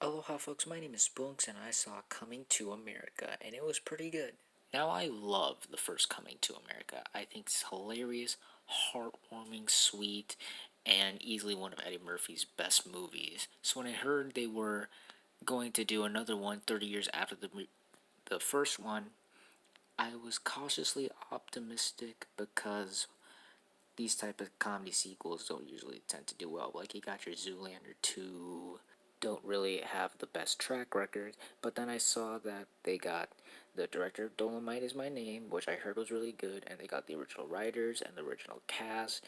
Aloha folks, my name is Spoonks and I saw Coming to America and it was pretty good. Now I love the first Coming to America. I think it's hilarious, heartwarming, sweet, and easily one of Eddie Murphy's best movies. So when I heard they were going to do another one 30 years after the first one, I was cautiously optimistic because these type of comedy sequels don't usually tend to do well. Like you got your Zoolander 2, don't really have the best track record, but then I saw that they got the director of Dolomite Is My Name, which I heard was really good, and they got the original writers and the original cast,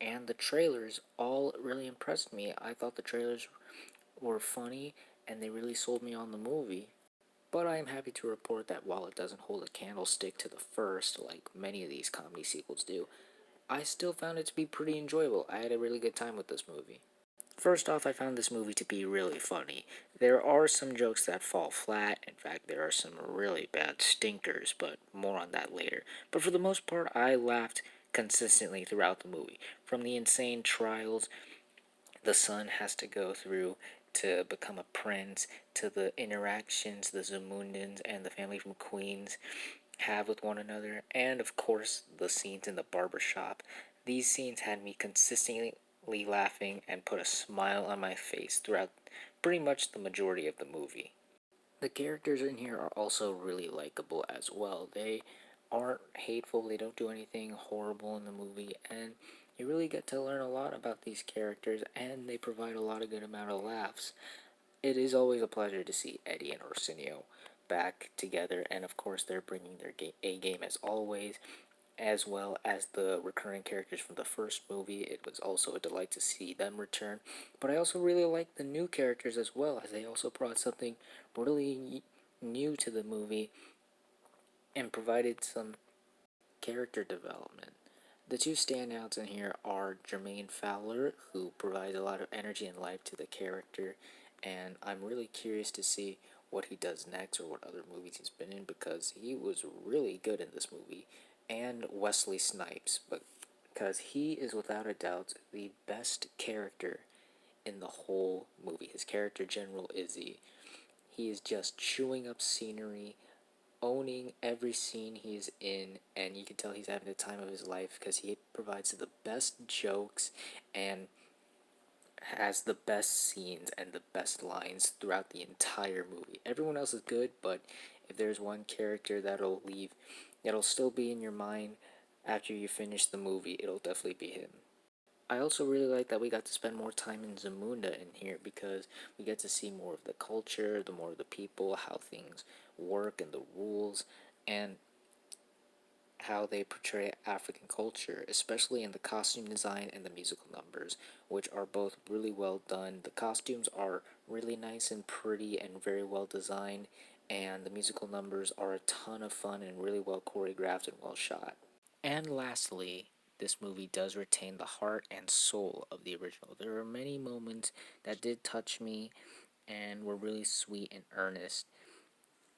and the trailers all really impressed me. I thought the trailers were funny, and they really sold me on the movie. But I am happy to report that while it doesn't hold a candlestick to the first, like many of these comedy sequels do, I still found it to be pretty enjoyable. I had a really good time with this movie. First off, I found this movie to be really funny. There are some jokes that fall flat. In fact, there are some really bad stinkers, but more on that later. But for the most part, I laughed consistently throughout the movie. From the insane trials the son has to go through to become a prince, to the interactions the Zamundans and the family from Queens have with one another, and of course, the scenes in the barbershop. These scenes had me consistently laughing and put a smile on my face throughout pretty much the majority of the movie. The characters in here are also really likable as well. They aren't hateful, they don't do anything horrible in the movie, and you really get to learn a lot about these characters, and they provide a lot of good amount of laughs. It is always a pleasure to see Eddie and Arsenio back together, and of course, they're bringing their A game as always, as well as the recurring characters from the first movie. It was also a delight to see them return. But I also really like the new characters as well, as they also brought something really new to the movie and provided some character development. The two standouts in here are Jermaine Fowler, who provides a lot of energy and life to the character, and I'm really curious to see what he does next or what other movies he's been in because he was really good in this movie, and Wesley Snipes, but because he is without a doubt the best character in the whole movie. His character, General Izzy, he is just chewing up scenery, owning every scene he's in, and you can tell he's having the time of his life because he provides the best jokes and has the best scenes and the best lines throughout the entire movie. Everyone else is good, but if there's one character that'll still be in your mind after you finish the movie, it'll definitely be him. I also really like that we got to spend more time in Zamunda in here because we get to see more of the culture, the more of the people, how things work and the rules, and how they portray African culture, especially in the costume design and the musical numbers, which are both really well done. The costumes are really nice and pretty and very well designed, and the musical numbers are a ton of fun and really well choreographed and well shot. And lastly, this movie does retain the heart and soul of the original. There are many moments that did touch me and were really sweet and earnest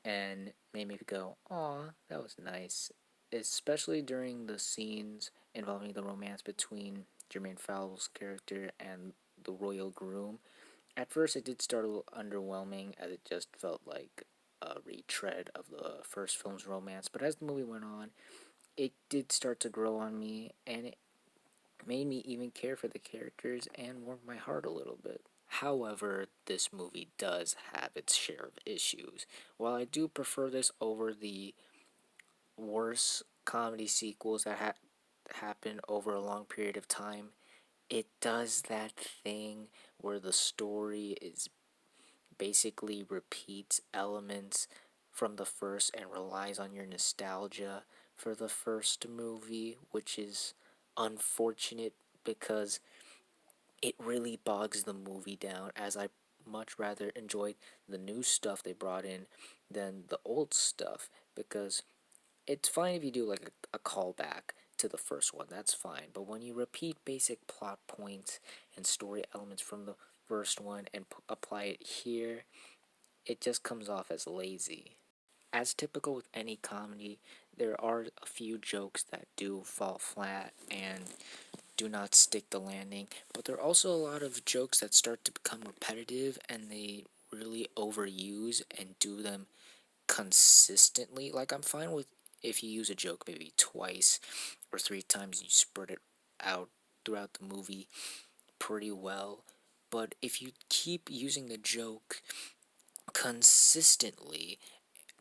and made me go, "Aw, that was nice." Especially during the scenes involving the romance between Jermaine Fowler's character and the royal groom. At first, it did start a little underwhelming as it just felt like a retread of the first film's romance, but as the movie went on, it did start to grow on me, and it made me even care for the characters and warmed my heart a little bit. However, this movie does have its share of issues. While I do prefer this over the worse comedy sequels that happen over a long period of time, it does that thing where the story is basically repeats elements from the first and relies on your nostalgia for the first movie, which is unfortunate because it really bogs the movie down, as I much rather enjoyed the new stuff they brought in than the old stuff, because it's fine if you do like a callback to the first one, that's fine, but when you repeat basic plot points and story elements from the first one and apply it here, it just comes off as lazy. As typical with any comedy, there are a few jokes that do fall flat and do not stick the landing, but there are also a lot of jokes that start to become repetitive and they really overuse and do them consistently. Like, I'm fine with if you use a joke maybe twice or 3 times and you spread it out throughout the movie pretty well. But if you keep using the joke consistently,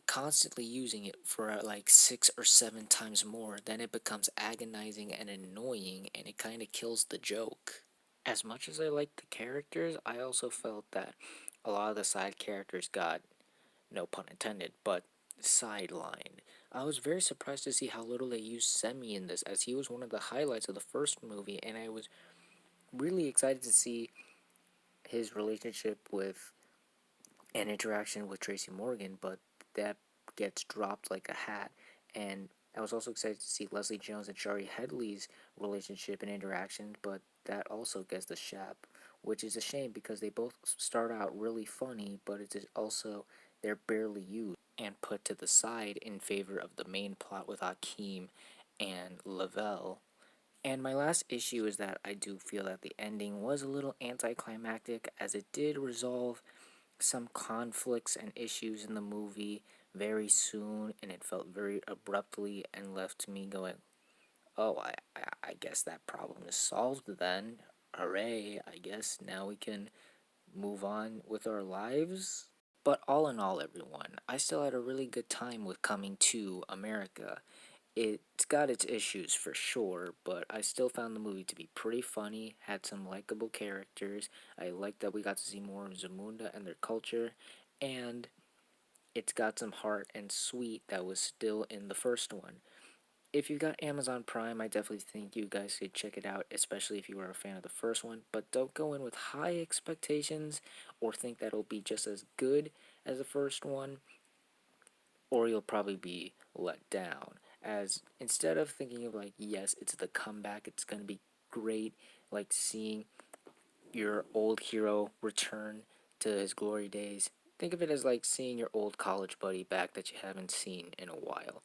constantly using it for like 6 or 7 times more, then it becomes agonizing and annoying, and it kind of kills the joke. As much as I liked the characters, I also felt that a lot of the side characters got, no pun intended, but sidelined. I was very surprised to see how little they used Semi in this, as he was one of the highlights of the first movie, and I was really excited to see his relationship with and interaction with Tracy Morgan, but that gets dropped like a hat. And I was also excited to see Leslie Jones and Shari Headley's relationship and interaction, but that also gets the shap, which is a shame because they both start out really funny, but it's also they're barely used and put to the side in favor of the main plot with Hakeem and Lavelle. And my last issue is that I do feel that the ending was a little anticlimactic, as it did resolve some conflicts and issues in the movie very soon, and it felt very abruptly and left me going, oh, I guess that problem is solved then. Hooray, I guess now we can move on with our lives. But all in all, everyone, I still had a really good time with Coming to America. It's got its issues for sure, but I still found the movie to be pretty funny, had some likable characters. I liked that we got to see more of Zamunda and their culture, and it's got some heart and sweet that was still in the first one. If you got Amazon Prime, I definitely think you guys should check it out, especially if you were a fan of the first one, but don't go in with high expectations or think that it'll be just as good as the first one, or you'll probably be let down. As instead of thinking of like, yes, it's the comeback, it's going to be great, like seeing your old hero return to his glory days, think of it as like seeing your old college buddy back that you haven't seen in a while.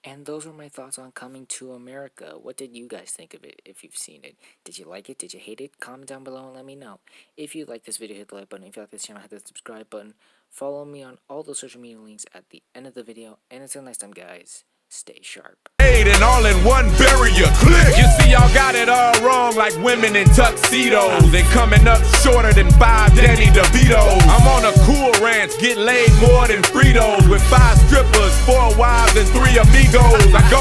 And those were my thoughts on Coming to America. What did you guys think of it if you've seen it? Did you like it? Did you hate it? Comment down below and let me know. If you like this video, hit the like button. If you like this channel, hit the subscribe button. Follow me on all those social media links at the end of the video. And until next time, guys, stay sharp. And all in one barrier, click. You see, y'all got it all wrong, like women in tuxedos and coming up shorter than 5 Danny DeVitos. I'm on a cool ranch, get laid more than Fritos, with 5 strippers, 4 wives, and 3 amigos. I go